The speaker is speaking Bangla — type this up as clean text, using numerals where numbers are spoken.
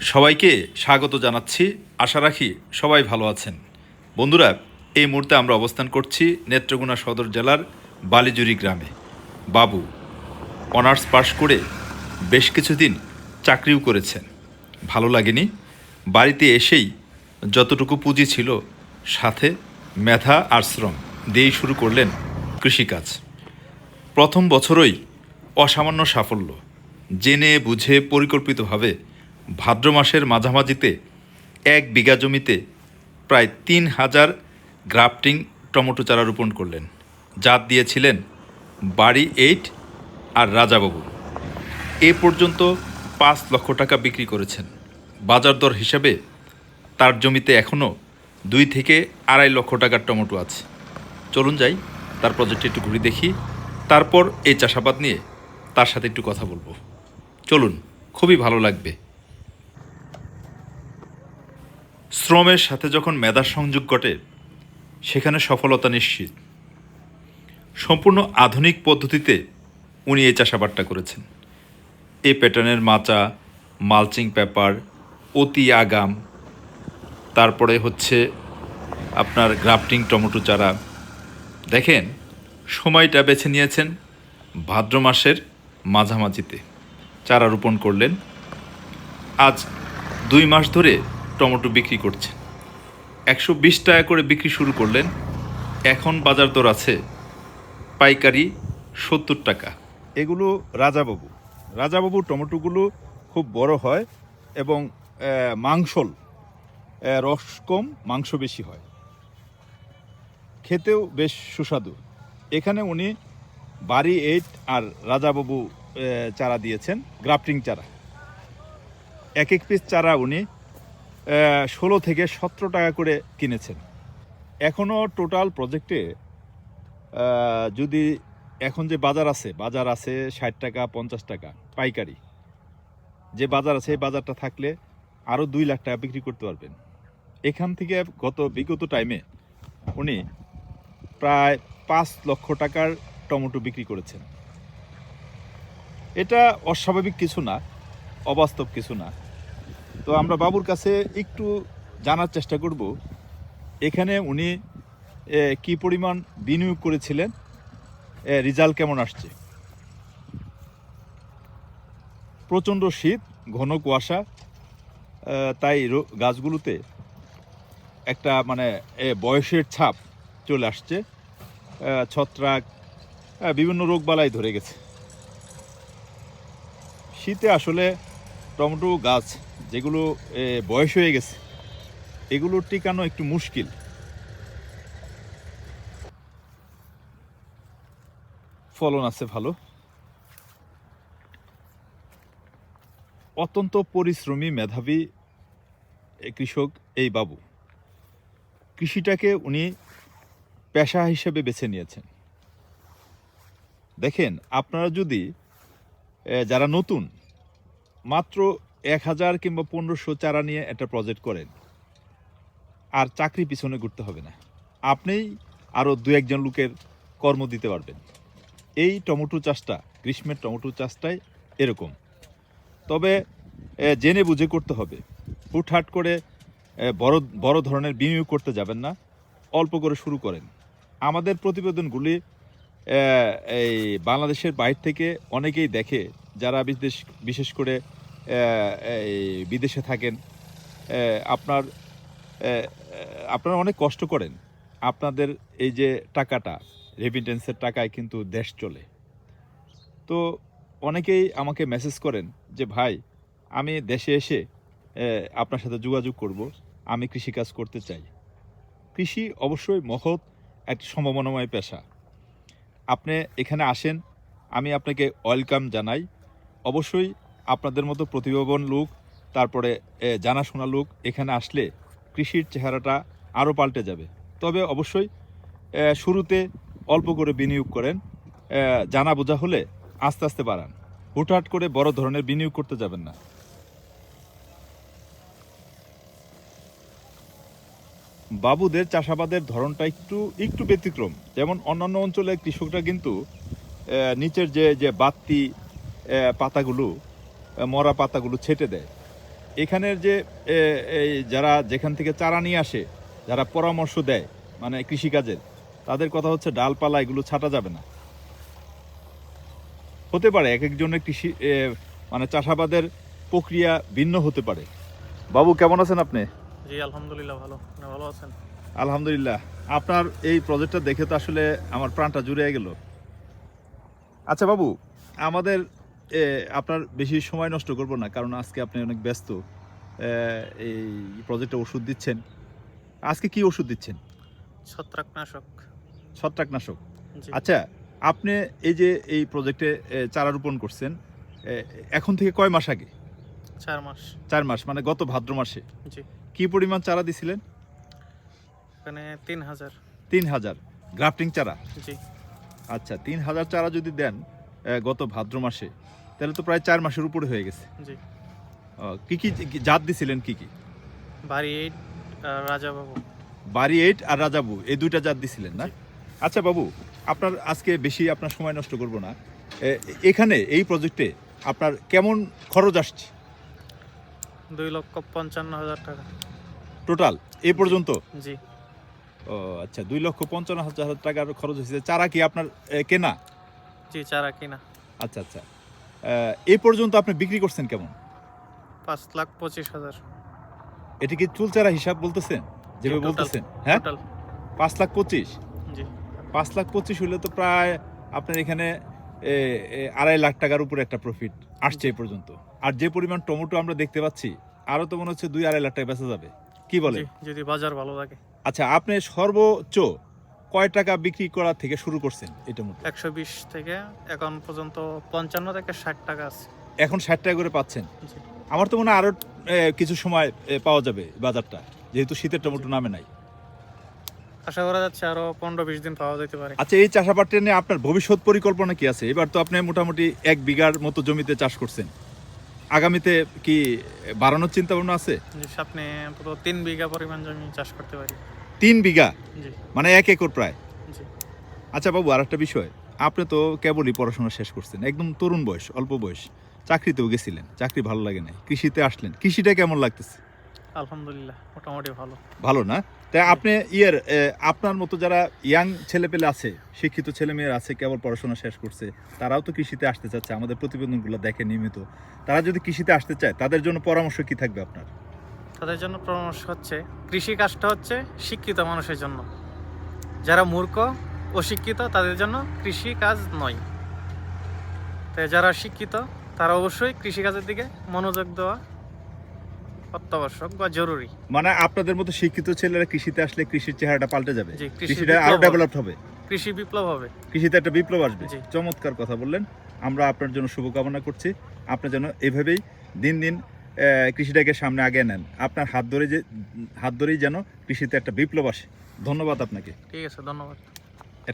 সবাইকে স্বাগত জানাচ্ছি। আশা রাখি সবাই ভালো আছেন। বন্ধুরা, এই মুহূর্তে আমরা অবস্থান করছি নেত্রকোনা সদর জেলার বালিজুরি গ্রামে। বাবু অনার্স পাশ করে বেশ কিছুদিন চাকরিও করেছেন, ভালো লাগেনি। বাড়িতে এসেই যতটুকু পুঁজি ছিল সাথে মেধা আর শ্রম দিয়েই শুরু করলেন কৃষিকাজ। প্রথম বছরই অসামান্য সাফল্য। জেনে বুঝে পরিকল্পিতভাবে ভাদ্র মাসের মাঝামাঝিতে 1 বিঘা জমিতে প্রায় 3,000 গ্রাফটিং টমেটো চারা রোপণ করলেন। জাত দিয়েছিলেন বাড়ি 8 আর রাজাবাবু। এ পর্যন্ত 5 লক্ষ টাকা বিক্রি করেছেন। বাজার দর হিসাবে তার জমিতে এখনও 2 থেকে 2.5 লক্ষ টাকার টমেটো আছে। চলুন যাই, তার প্রজেক্টে একটু ঘুরে দেখি, তারপর এই চাষাবাদ নিয়ে তার সাথে একটু কথা বলবো। চলুন, খুবই ভালো লাগবে। শ্রমের সাথে যখন মেধার সংযোগ ঘটে, সেখানে সফলতা নিশ্চিত। সম্পূর্ণ আধুনিক পদ্ধতিতে উনি এই চাষাবাদটা করেছেন। এই প্যাটার্নের মাচা, মালচিং পেপার, অতি আগাম, তারপরে হচ্ছে আপনার গ্রাফটিং টমেটো চারা। দেখেন, সময়টা বেছে নিয়েছেন ভাদ্র মাসের মাঝামাঝিতে। চারা রোপণ করলেন। আজ 2 মাস ধরে টমেটো বিক্রি করছেন। 120 টাকা করে বিক্রি শুরু করলেন। এখন বাজার দর আছে পাইকারি 70 টাকা। এগুলো রাজাবাবু। রাজাবাবু টমেটোগুলো খুব বড় হয় এবং মাংসল, রস কম, মাংস বেশি হয়, খেতেও বেশ সুস্বাদু। এখানে উনি বাড়ি 8 আর রাজাবাবু চারা দিয়েছেন, গ্রাফটিং চারা। এক পিস চারা উনি 16 থেকে 17 টাকা করে কিনেছেন। এখনও টোটাল প্রজেক্টে যদি এখন যে বাজার আছে 60 টাকা 50 টাকা পাইকারি। যে বাজার আছে এই বাজারটা থাকলে আরও 2 লাখ টাকা বিক্রি করতে পারবেন। এখান থেকে বিগত টাইমে উনি প্রায় 5 লক্ষ টাকার টমেটো বিক্রি করেছেন। এটা অস্বাভাবিক কিছু না, অবাস্তব কিছু না। তো আমরা বাবুর কাছে একটু জানার চেষ্টা করব এখানে উনি কি পরিমাণ বিনিয়োগ করেছিলেন, রেজাল্ট কেমন আসছে। প্রচণ্ড শীত, ঘন কুয়াশা, তাই গাছগুলোতে একটা বয়সের ছাপ চলে আসছে। ছত্রাক, বিভিন্ন রোগবালাই ধরে গেছে। শীতে আসলে টমেটো গাছ যেগুলো বয়স হয়ে গেছে এগুলো টিকানো একটু মুশকিল। ফলন আছে ভালো। অত্যন্ত পরিশ্রমী, মেধাবী কৃষক এই বাবু। কৃষিটাকে উনি পেশা হিসেবে বেছে নিয়েছেন। দেখেন, আপনারা যদি যারা নতুন, মাত্র 1000 কিংবা 1500 চারা নিয়ে একটা প্রজেক্ট করেন, আর চাকরি পিছনে ঘুরতে হবে না। আপনিই আরও 2-1 লোকের কর্ম দিতে পারবেন। এই টমেটো চাষটা, গ্রীষ্মের টমেটো চাষটাই এরকম। তবে জেনে বুঝে করতে হবে। হুটহাট করে বড় বড় ধরনের বিনিয়োগ করতে যাবেন না, অল্প করে শুরু করেন। আমাদের প্রতিবেদনগুলি এই বাংলাদেশের বাইরে থেকে অনেকেই দেখে, যারা বিশেষ করে এই বিদেশে থাকেন। আপনার আপনারা অনেক কষ্ট করেন। আপনাদের এই যে টাকাটা, রেমিটেন্সের টাকায় কিন্তু দেশ চলে। তো অনেকেই আমাকে মেসেজ করেন যে, ভাই, আমি দেশে এসে আপনার সাথে যোগাযোগ করব, আমি কৃষিকাজ করতে চাই। কৃষি অবশ্যই মহৎ এক সম্ভাবনাময় পেশা। আপনি এখানে আসেন, আমি আপনাকে ওয়েলকাম জানাই। অবশ্যই আপনাদের মতো প্রতিভাবান লোক, তারপরে জানাশোনা লোক এখানে আসলে কৃষির চেহারাটা আরও পাল্টে যাবে। তবে অবশ্যই শুরুতে অল্প করে বিনিয়োগ করেন। জানা বোঝা হলে আস্তে আস্তে বাড়ান। হুটহাট করে বড় ধরনের বিনিয়োগ করতে যাবেন না। বাবুদের চাষাবাদের ধরনটা একটু ব্যতিক্রম। যেমন অন্যান্য অঞ্চলে কৃষকরা কিন্তু নিচের যে বাত্তি পাতাগুলো, মরা পাতাগুলো ছেটে দেয়। এখানের যে এই যারা যেখান থেকে চারা নিয়ে আসে, যারা পরামর্শ দেয় মানে কৃষিকাজের, তাদের কথা হচ্ছে ডালপালা এগুলো ছাঁটা যাবে না। হতে পারে এক একজনের কৃষি মানে চাষাবাদের প্রক্রিয়া ভিন্ন হতে পারে। বাবু কেমন আছেন আপনি? জি আলহামদুলিল্লাহ ভালো। আপনি ভালো আছেন? আলহামদুলিল্লাহ। আপনার এই প্রজেক্টটা দেখে তো আসলে আমার প্রাণটা জুড়ে গেল। আচ্ছা বাবু, আমাদের আপনার বেশি সময় নষ্ট করব না, কারণ আজকে আপনি অনেক ব্যস্ত। এই প্রজেক্টে ওষুধ দিচ্ছেন, আজকে কি ওষুধ দিচ্ছেন? ছত্রাকনাশক। ছত্রাকনাশক। জি। আচ্ছা, আপনি এই যে এই প্রজেক্টে চারা রোপণ করছেন, এখন থেকে কয় মাস আগে? 4 মাস। 4 মাস, মানে গত ভাদ্র মাসে। জি। কি পরিমাণ চারা দিছিলেন? এখানে 3000। 3000 গ্রাফটিং চারা? জি। আচ্ছা, 3000 চারা যদি দেন গত ভাদ্র মাসে, তাহলে তো প্রায় 4 মাসের উপরে হয়ে গেছে। জি। কি কি জাত দিছিলেন কি কি? বাড়ি 8 আর রাজাবাবু। বাড়ি 8 আর রাজাবু, এই দুইটা জাত দিছিলেন না? জি। আচ্ছা বাবু, আপনার আজকে বেশি আপনার সময় নষ্ট করব না। এখানে এই প্রজেক্টে আপনার কেমন খরচ আসছে? 2,55,000 টাকা। টোটাল এ পর্যন্ত? জি। ও আচ্ছা, 2,55,000 টাকার খরচ হয়েছে। চারা কি আপনার কেনা? জি চারা কিনা। আচ্ছা আচ্ছা। এই পর্যন্ত আপনি বিক্রি করছেন কেমন? 5,25,000। এটা কি চুল চারা হিসাব বলতেছেন যেভাবে টোটাল। বলতেছেন? হ্যাঁ, টোটাল। 5,25,000। জি। 5,25,000 হলে তো প্রায় আপনার এখানে 2.5 লাখ টাকার উপরে একটা প্রফিট আসছে এই পর্যন্ত। আর যে পরিমাণ টমেটো আমরা দেখতে পাচ্ছি, আরো তো মনে হচ্ছে 2-2.5 লাখ টাকা বেচা যাবে। কি বলে? জি যদি বাজার ভালো থাকে। আচ্ছা, আপনি সর্বোচ্চ কয় টাকা বিক্রি করা থেকে শুরু করছেন এই টমেটো? 120 থেকে এখন পর্যন্ত 55 থেকে 60 টাকা আছে। এখন 60 টাকা করে পাচ্ছেন। জি। আমার তো মনে হয় আরো কিছু সময় পাওয়া যাবে বাজারটা, যেহেতু শীতের টমেটো নামে নাই। আশা করা যাচ্ছে আরো 15-20 দিন পাওয়া যেতে পারে। আচ্ছা, এই চাষাবাদটা নিয়ে আপনার ভবিষ্যৎ পরিকল্পনা কি আছে? এবার তো আপনি মোটামুটি 1 বিঘার মতো জমিতে চাষ করছেন, আগামীতে কি বাড়ানোর চিন্তা ভাবনা আছে? জি সামনে পুরো 3 বিঘা পরিমাণ জমি চাষ করতে পারি। 3 বিঘা, জি। মানে 1 একর প্রায়। জি। আচ্ছা বাবু, আর একটা বিষয়, আপনি তো কেবলই পড়াশোনা শেষ করছেন, একদম তরুণ বয়স, অল্প বয়স, চাকরিতেও গেছিলেন, চাকরি ভালো লাগে নাই, কৃষিতে আসলেন, কৃষিটা কেমন লাগতেছে? আলহামদুলিল্লাহ মোটামুটি ভালো। ভালো না? তাই আপনি আপনার মতো যারা ইয়াং ছেলেপেলে আছে, শিক্ষিত ছেলেমেয়েরা আছে, কেবল পড়াশোনা শেষ করছে, তারাও তো কৃষিতে আসতে চাচ্ছে, আমাদের প্রতিবেদনগুলো দেখে নিয়মিত। তারা যদি কৃষিতে আসতে চায়, তাদের জন্য পরামর্শ কি থাকবে আপনার? তাদের জন্য পরামর্শ হচ্ছে কৃষি কাজটা হচ্ছে শিক্ষিত মানুষের জন্য। যারা মূর্খ অশিক্ষিত তাদের জন্য কৃষি কাজ নয়। তাই যারা শিক্ষিত তারা অবশ্যই কৃষি কাজের দিকে মনোযোগ দেওয়া অত্যাবশ্যক বা জরুরি। মানে আপনাদের মতো শিক্ষিত ছেলেরা কৃষিতে আসলে কৃষির চেহারাটা পাল্টে যাবে, জি, কৃষিটা আরো ডেভেলপ হবে, কৃষি বিপ্লব হবে, কৃষিতে একটা বিপ্লব আসবে। জি। চমৎকার কথা বললেন। আমরা আপনার জন্য শুভকামনা করছি। আপনি যেন এভাবেই দিন দিন কৃষিটাকে সামনে আগে নেন। আপনার হাত ধরেই যেন কৃষিতে একটা বিপ্লব আসে। ধন্যবাদ আপনাকে। ঠিক আছে, ধন্যবাদ।